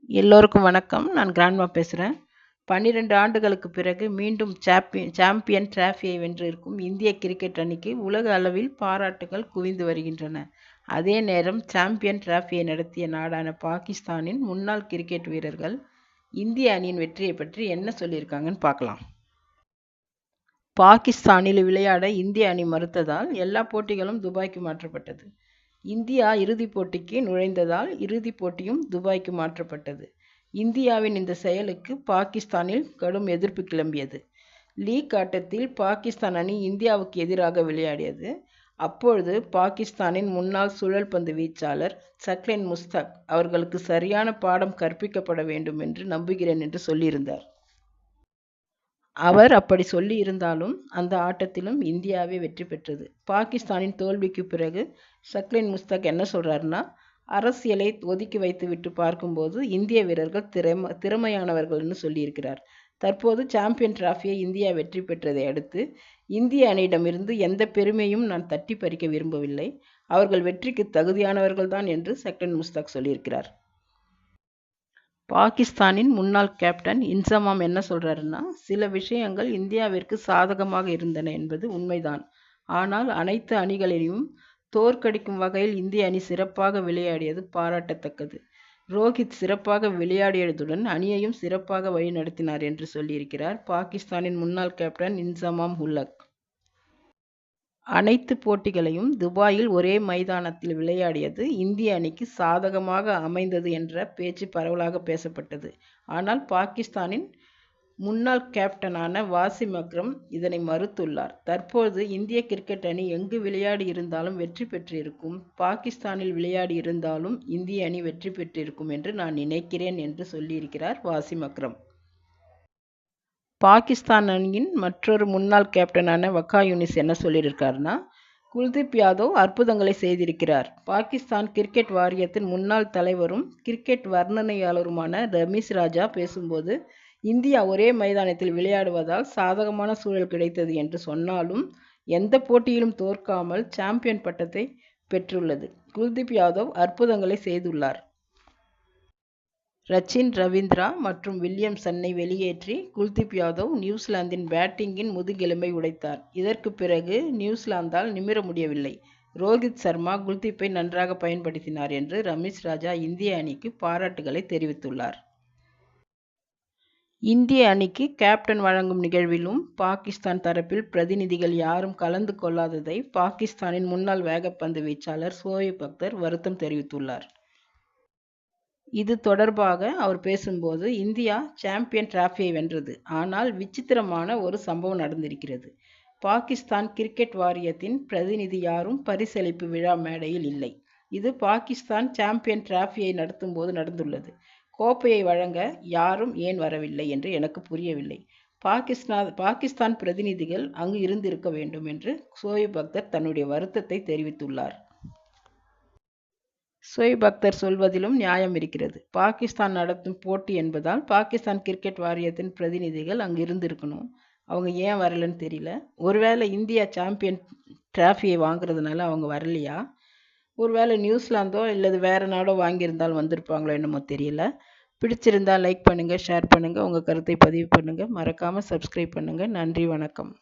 எல்லோருக்கும் வணக்கம். நான் கிராண்ட்மா பேசுகிறேன். 12 ஆண்டுகளுக்கு பிறகு மீண்டும் சாம்பியன் டிராஃபியை வென்றிருக்கும் இந்திய கிரிக்கெட் அணிக்கு உலக அளவில் பாராட்டுகள் குவிந்து வருகின்றன. அதே நேரம் சாம்பியன் டிராஃபியை நடத்திய நாடான பாகிஸ்தானின் முன்னாள் கிரிக்கெட் வீரர்கள் இந்திய அணியின் வெற்றியை பற்றி என்ன சொல்லியிருக்காங்கன்னு பார்க்கலாம். பாகிஸ்தானில் விளையாட இந்திய அணி மறுத்ததால் எல்லா போட்டிகளும் துபாய்க்கு மாற்றப்பட்டது. இந்தியா இறுதிப் போட்டிக்கு நுழைந்ததால் இறுதிப் போட்டியும் துபாய்க்கு மாற்றப்பட்டது. இந்தியாவின் இந்த செயலுக்கு பாகிஸ்தானில் கடும் எதிர்ப்பு கிளம்பியது. லீக் ஆட்டத்தில் பாகிஸ்தான் அணி இந்தியாவுக்கு எதிராக விளையாடியது. அப்பொழுது பாகிஸ்தானின் முன்னாள் சுழல் பந்து வீச்சாளர் சக்லைன் முஸ்தாக் அவர்களுக்கு சரியான பாடம் கற்பிக்கப்பட வேண்டும் என்று நம்புகிறேன் என்று சொல்லியிருந்தார். அவர் அப்படி சொல்லி இருந்தாலும் அந்த ஆட்டத்திலும் இந்தியாவே வெற்றி பெற்றது. பாகிஸ்தானின் தோல்விக்கு பிறகு சக்லைன் முஸ்தாக் என்ன சொல்றாருன்னா, அரசியலை ஒதுக்கி வைத்துவிட்டு பார்க்கும்போது இந்திய வீரர்கள் திறமையானவர்கள்னு சொல்லியிருக்கிறார். தற்போது சாம்பியன் டிராஃபியை இந்தியா வெற்றி பெற்றதை அடுத்து இந்திய அணியிடமிருந்து எந்த பெருமையும் நான் தட்டி பறிக்க விரும்பவில்லை. அவர்கள் வெற்றிக்கு தகுதியானவர்கள்தான் என்று சக்லைன் முஸ்தாக் சொல்லியிருக்கிறார். பாகிஸ்தானின் முன்னாள் கேப்டன் இன்சமாம் என்ன சொல்றாருன்னா, சில விஷயங்கள் இந்தியாவிற்கு சாதகமாக இருந்தன என்பது உண்மைதான். ஆனால் அனைத்து அணிகளையும் தோற்கடிக்கும் வகையில் இந்திய அணி சிறப்பாக விளையாடியது பாராட்டத்தக்கது. ரோஹித் சிறப்பாக விளையாடியதுடன் அணியையும் சிறப்பாக வழிநடத்தினார் என்று சொல்லியிருக்கிறார் பாகிஸ்தானின் முன்னாள் கேப்டன் இன்சமாம் உல்-ஹக். அனைத்து போட்டிகளையும் துபாயில் ஒரே மைதானத்தில் விளையாடியது இந்திய அணிக்கு சாதகமாக அமைந்தது என்ற பேச்சு பரவலாக பேசப்பட்டது. ஆனால் பாகிஸ்தானின் முன்னாள் கேப்டனான வாசிம் அக்ரம் இதனை மறுத்துள்ளார். தற்போது இந்திய கிரிக்கெட் அணி எங்கு விளையாடி இருந்தாலும் வெற்றி பெற்றிருக்கும். பாகிஸ்தானில் விளையாடி இருந்தாலும் இந்திய அணி வெற்றி பெற்றிருக்கும் என்று நான் நினைக்கிறேன் என்று சொல்லியிருக்கிறார் வாசிம் அக்ரம். பாகிஸ்தான் அணியின் மற்றொரு முன்னாள் கேப்டனான வக்கா யூனிஸ் என்ன சொல்லியிருக்காருன்னா, குல்தீப் யாதவ் அற்புதங்களை செய்திருக்கிறார். பாகிஸ்தான் கிரிக்கெட் வாரியத்தின் முன்னாள் தலைவரும் கிரிக்கெட் வர்ணனையாளருமான ரமீஸ் ராஜா பேசும்போது, இந்தியா ஒரே மைதானத்தில் விளையாடுவதால் சாதகமான சூழல் கிடைத்தது என்று சொன்னாலும் எந்த போட்டியிலும் தோற்காமல் சாம்பியன் பட்டத்தை பெற்றுள்ளது. குல்தீப் யாதவ் அற்புதங்களை செய்துள்ளார். ரச்சின் ரவீந்திரா மற்றும் வில்லியம்சனை வெளியேற்றி குல்தீப் யாதவ் நியூசிலாந்தின் பேட்டிங்கின் முதுகெலும்பை உடைத்தார். இதற்கு பிறகு நியூசிலாந்தால் நிமிர முடியவில்லை. ரோஹித் சர்மா குல்தீப்பை நன்றாக பயன்படுத்தினார் என்று ரமீஸ் ராஜா இந்திய அணிக்கு பாராட்டுகளை தெரிவித்துள்ளார். இந்திய அணிக்கு கேப்டன் வழங்கும் நிகழ்விலும் பாகிஸ்தான் தரப்பில் பிரதிநிதிகள் யாரும் கலந்து கொள்ளாததை பாகிஸ்தானின் முன்னாள் வேகப்பந்து வீச்சாளர் ஷோயப் அக்தர் வருத்தம் தெரிவித்துள்ளார். இது தொடர்பாக அவர் பேசும்போது, இந்தியா சாம்பியன் டிராஃபியை வென்றது. ஆனால் விசித்திரமான ஒரு சம்பவம் நடந்திருக்கிறது. பாகிஸ்தான் கிரிக்கெட் வாரியத்தின் பிரதிநிதி யாரும் பரிசளிப்பு விழா மேடையில் இல்லை. இது பாகிஸ்தான் சாம்பியன் டிராஃபியை நடத்தும் போது நடந்துள்ளது. கோப்பையை வழங்க யாரும் ஏன் வரவில்லை என்று எனக்கு புரியவில்லை. பாகிஸ்தான் பிரதிநிதிகள் அங்கு இருந்திருக்க வேண்டும் என்று ஷோயப் அக்தர் தன்னுடைய வருத்தத்தை தெரிவித்துள்ளார். ஷோயப் அக்தர் சொல்வதிலும் நியாயம் இருக்கிறது. பாகிஸ்தான் நடத்தும் போட்டி என்பதால் பாகிஸ்தான் கிரிக்கெட் வாரியத்தின் பிரதிநிதிகள் அங்கு இருந்திருக்கணும். அவங்க ஏன் வரலன்னு தெரியல. ஒருவேளை இந்தியா சாம்பியன் டிராஃபியை வாங்குறதுனால அவங்க வரலையா? ஒருவேளை நியூசிலாந்தோ இல்லது வேற நாடோ வாங்கியிருந்தால் வந்திருப்பாங்களோ என்னமோ தெரியல. பிடிச்சிருந்தா லைக் பண்ணுங்கள், ஷேர் பண்ணுங்கள், உங்கள் கருத்தை பதிவு பண்ணுங்கள். மறக்காமல் சப்ஸ்கிரைப் பண்ணுங்கள். நன்றி, வணக்கம்.